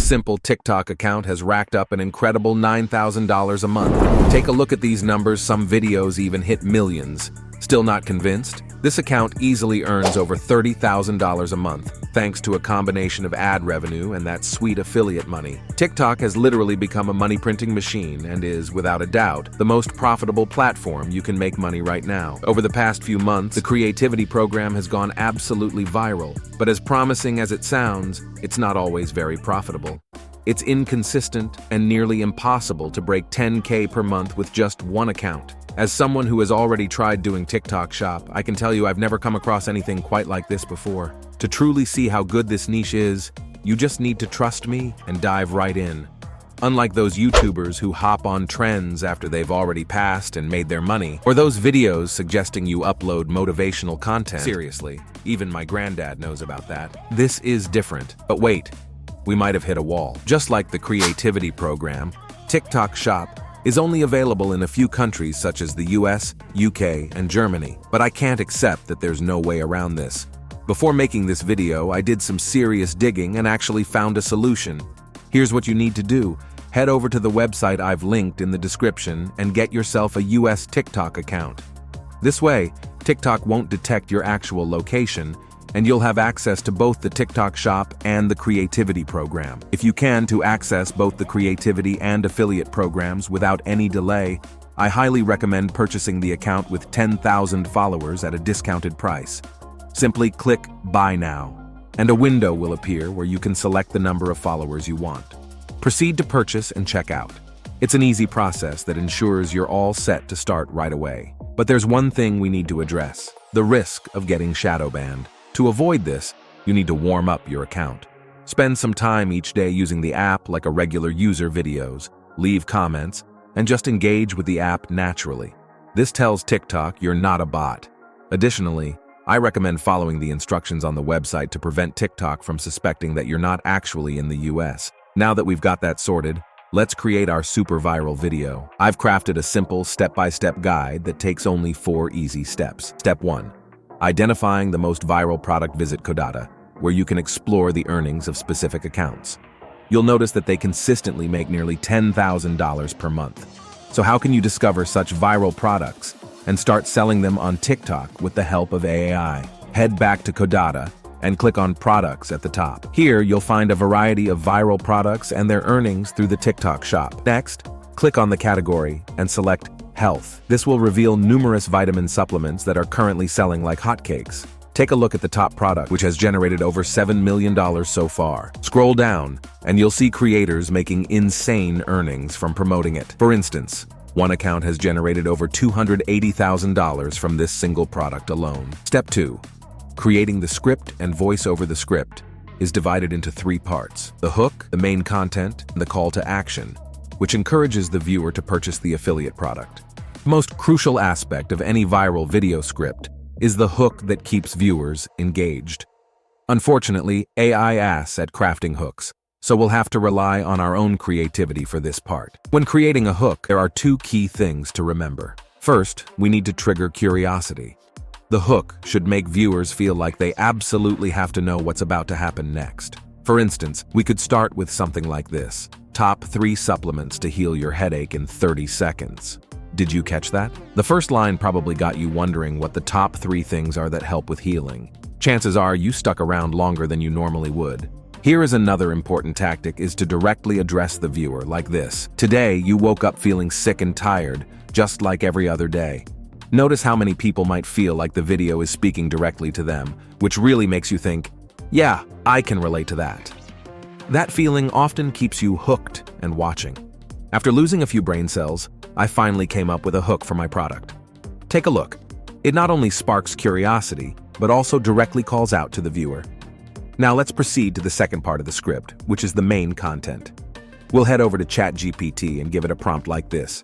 simple TikTok account has racked up an incredible $9,000 a month. Take a look at these numbers, some videos even hit millions. Still not convinced? This account easily earns over $30,000 a month, thanks to a combination of ad revenue and that sweet affiliate money. TikTok has literally become a money-printing machine and is, without a doubt, the most profitable platform you can make money right now. Over the past few months, the creativity program has gone absolutely viral, but as promising as it sounds, it's not always very profitable. It's inconsistent and nearly impossible to break 10K per month with just one account. As someone who has already tried doing TikTok Shop, I can tell you I've never come across anything quite like this before. To truly see how good this niche is, you just need to trust me and dive right in. Unlike those YouTubers who hop on trends after they've already passed and made their money, or those videos suggesting you upload motivational content. Seriously, even my granddad knows about that. This is different. But wait, we might have hit a wall. Just like the creativity program, TikTok Shop is only available in a few countries such as the US, UK, and Germany. But I can't accept that there's no way around this. Before making this video, I did some serious digging and actually found a solution. Here's what you need to do. Head over to the website I've linked in the description and get yourself a US TikTok account. This way, TikTok won't detect your actual location, and you'll have access to both the TikTok Shop and the creativity program. If you can to access both the creativity and affiliate programs without any delay, I highly recommend purchasing the account with 10,000 followers at a discounted price. Simply click Buy Now, and a window will appear where you can select the number of followers you want. Proceed to purchase and check out. It's an easy process that ensures you're all set to start right away. But there's one thing we need to address: the risk of getting shadow banned. To avoid this, you need to warm up your account. Spend some time each day using the app like a regular user. Videos, leave comments, and just engage with the app naturally. This tells TikTok you're not a bot. Additionally, I recommend following the instructions on the website to prevent TikTok from suspecting that you're not actually in the US. Now that we've got that sorted, let's create our super viral video. I've crafted a simple step-by-step guide that takes only 4 easy steps. Step 1. Identifying the most viral product. Visit Chat-gpt, where you can explore the earnings of specific accounts. You'll notice that they consistently make nearly $10,000 per month. So how can you discover such viral products and start selling them on TikTok with the help of AI? Head back to Chat-gpt and click on Products at the top. Here, you'll find a variety of viral products and their earnings through the TikTok Shop. Next, click on the category and select Health. This will reveal numerous vitamin supplements that are currently selling like hotcakes. Take a look at the top product, which has generated over $7 million so far. Scroll down, and you'll see creators making insane earnings from promoting it. For instance, one account has generated over $280,000 from this single product alone. Step 2. Creating the script and voice over the script is divided into 3 parts: the hook, the main content, and the call to action, which encourages the viewer to purchase the affiliate product. The most crucial aspect of any viral video script is the hook that keeps viewers engaged. Unfortunately, AI asks at crafting hooks, so we'll have to rely on our own creativity for this part. When creating a hook, there are 2 key things to remember. First, we need to trigger curiosity. The hook should make viewers feel like they absolutely have to know what's about to happen next. For instance, we could start with something like this: Top 3 supplements to heal your headache in 30 seconds. Did you catch that? The first line probably got you wondering what the top 3 things are that help with healing. Chances are you stuck around longer than you normally would. Here is another important tactic: is to directly address the viewer like this. Today, you woke up feeling sick and tired, just like every other day. Notice how many people might feel like the video is speaking directly to them, which really makes you think, yeah, I can relate to that. That feeling often keeps you hooked and watching. After losing a few brain cells, I finally came up with a hook for my product. Take a look. It not only sparks curiosity, but also directly calls out to the viewer. Now let's proceed to the second part of the script, which is the main content. We'll head over to Chat-gpt and give it a prompt like this.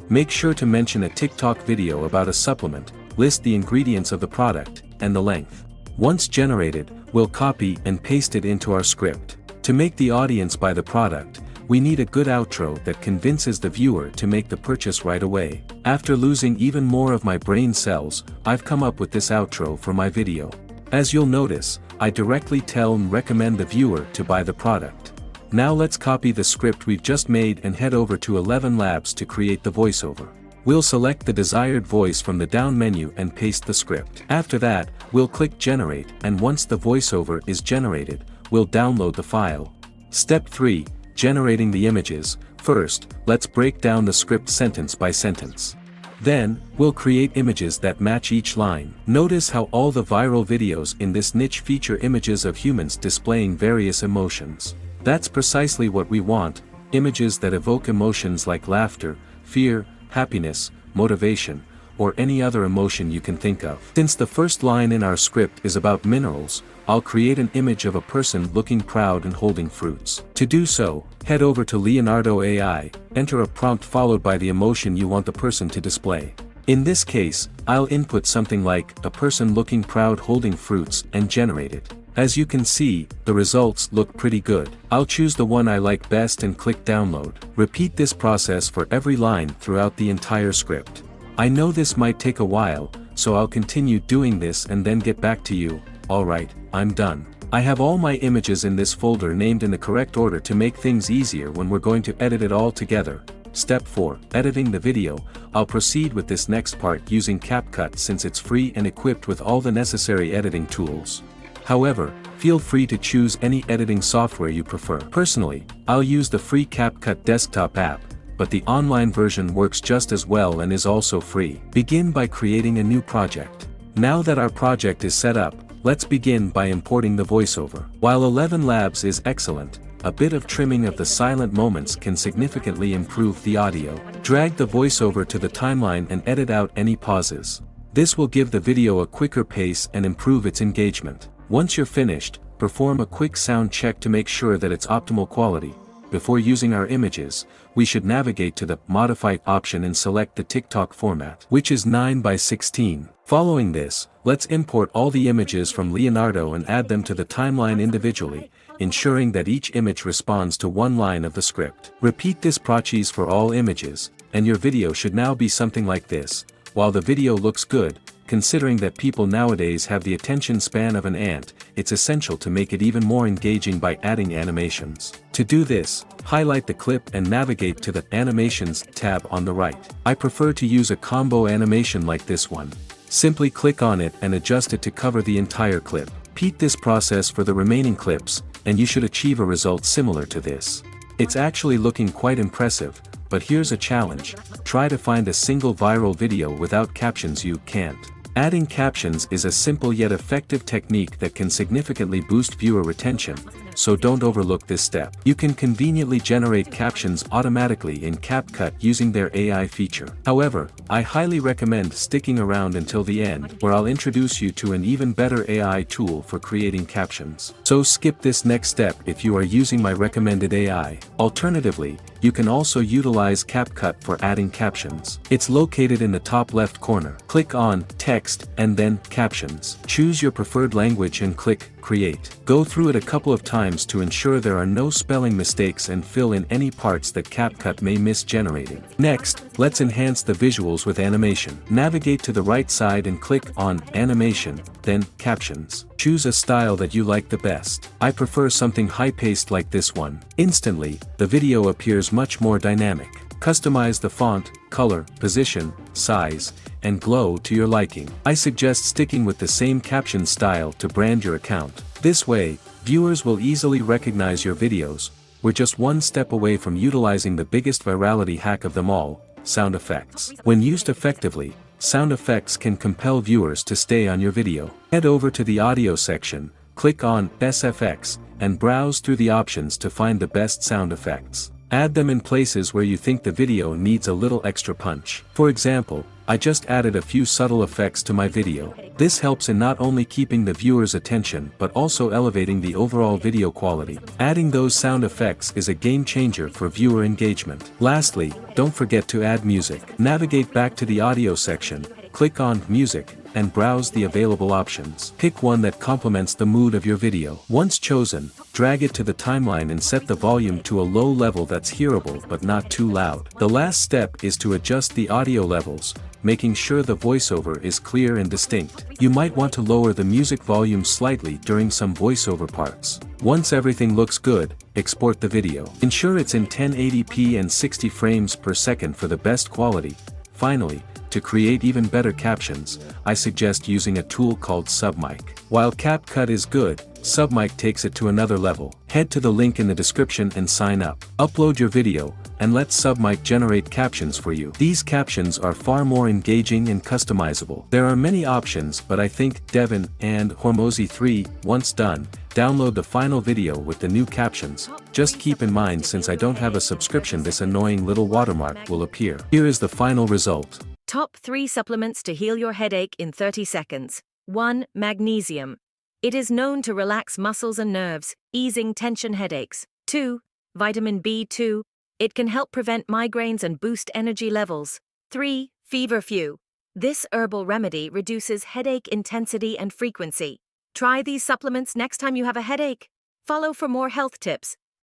Make sure to mention a TikTok video about a supplement, list the ingredients of the product, and the length. Once generated, we'll copy and paste it into our script. To make the audience buy the product, we need a good outro that convinces the viewer to make the purchase right away. After losing even more of my brain cells, I've come up with this outro for my video. As you'll notice, I directly tell and recommend the viewer to buy the product. Now let's copy the script we've just made and head over to 11 Labs to create the voiceover. We'll select the desired voice from the down menu and paste the script. After that, we'll click Generate, and once the voiceover is generated, we'll download the file. Step 3. Generating the images. First, let's break down the script sentence by sentence. Then, we'll create images that match each line. Notice how all the viral videos in this niche feature images of humans displaying various emotions. That's precisely what we want, images that evoke emotions like laughter, fear, happiness, motivation, or any other emotion you can think of. Since the first line in our script is about minerals, I'll create an image of a person looking proud and holding fruits. To do so, head over to Leonardo AI, enter a prompt followed by the emotion you want the person to display. In this case, I'll input something like, a person looking proud holding fruits, and generate it. As you can see, the results look pretty good. I'll choose the one I like best and click download. Repeat this process for every line throughout the entire script. I know this might take a while, so I'll continue doing this and then get back to you. Alright, I'm done. I have all my images in this folder named in the correct order to make things easier when we're going to edit it all together. Step 4. Editing the video. I'll proceed with this next part using CapCut since it's free and equipped with all the necessary editing tools. However, feel free to choose any editing software you prefer. Personally, I'll use the free CapCut desktop app, but the online version works just as well and is also free. Begin by creating a new project. Now that our project is set up, let's begin by importing the voiceover. While 11 Labs is excellent, a bit of trimming of the silent moments can significantly improve the audio. Drag the voiceover to the timeline and edit out any pauses. This will give the video a quicker pace and improve its engagement. Once you're finished, perform a quick sound check to make sure that it's optimal quality. Before using our images, we should navigate to the Modify option and select the TikTok format, which is 9:16. Following this, let's import all the images from Leonardo and add them to the timeline individually, ensuring that each image responds to one line of the script. Repeat this process for all images, and your video should now be something like this. While the video looks good, considering that people nowadays have the attention span of an ant, it's essential to make it even more engaging by adding animations. To do this, highlight the clip and navigate to the Animations tab on the right. I prefer to use a combo animation like this one. Simply click on it and adjust it to cover the entire clip. Repeat this process for the remaining clips, and you should achieve a result similar to this. It's actually looking quite impressive, but here's a challenge. Try to find a single viral video without captions. You can't. Adding captions is a simple yet effective technique that can significantly boost viewer retention, so don't overlook this step. You can conveniently generate captions automatically in CapCut using their AI feature. However, I highly recommend sticking around until the end, where I'll introduce you to an even better AI tool for creating captions. So skip this next step if you are using my recommended AI. Alternatively, you can also utilize CapCut for adding captions. It's located in the top left corner. Click on Text and then Captions. Choose your preferred language and click Create. Go through it a couple of times to ensure there are no spelling mistakes and fill in any parts that CapCut may miss generating. Next, let's enhance the visuals with animation. Navigate to the right side and click on Animation, then Captions. Choose a style that you like the best. I prefer something high-paced like this one. Instantly, the video appears much more dynamic. Customize the font, color, position, size, and glow to your liking. I suggest sticking with the same caption style to brand your account. This way, viewers will easily recognize your videos. We're just one step away from utilizing the biggest virality hack of them all, sound effects. When used effectively, sound effects can compel viewers to stay on your video. Head over to the audio section, click on SFX, and browse through the options to find the best sound effects. Add them in places where you think the video needs a little extra punch. For example, I just added a few subtle effects to my video. This helps in not only keeping the viewer's attention but also elevating the overall video quality. Adding those sound effects is a game changer for viewer engagement. Lastly, don't forget to add music. Navigate back to the audio section, click on Music, and browse the available options. Pick one that complements the mood of your video. Once chosen, drag it to the timeline and set the volume to a low level that's hearable but not too loud. The last step is to adjust the audio levels, making sure the voiceover is clear and distinct. You might want to lower the music volume slightly during some voiceover parts. Once everything looks good, export the video. Ensure it's in 1080p and 60 frames per second for the best quality. Finally, to create even better captions, I suggest using a tool called Submagic. While CapCut is good, Submagic takes it to another level. Head to the link in the description and sign up. Upload your video, and let Submagic generate captions for you. These captions are far more engaging and customizable. There are many options, but I think Devin and Hormozy3, once done, download the final video with the new captions. Just keep in mind, since I don't have a subscription, this annoying little watermark will appear. Here is the final result. Top 3 supplements to heal your headache in 30 seconds. 1. Magnesium. It is known to relax muscles and nerves, easing tension headaches. 2. Vitamin B2. It can help prevent migraines and boost energy levels. 3. Feverfew. This herbal remedy reduces headache intensity and frequency. Try these supplements next time you have a headache. Follow for more health tips.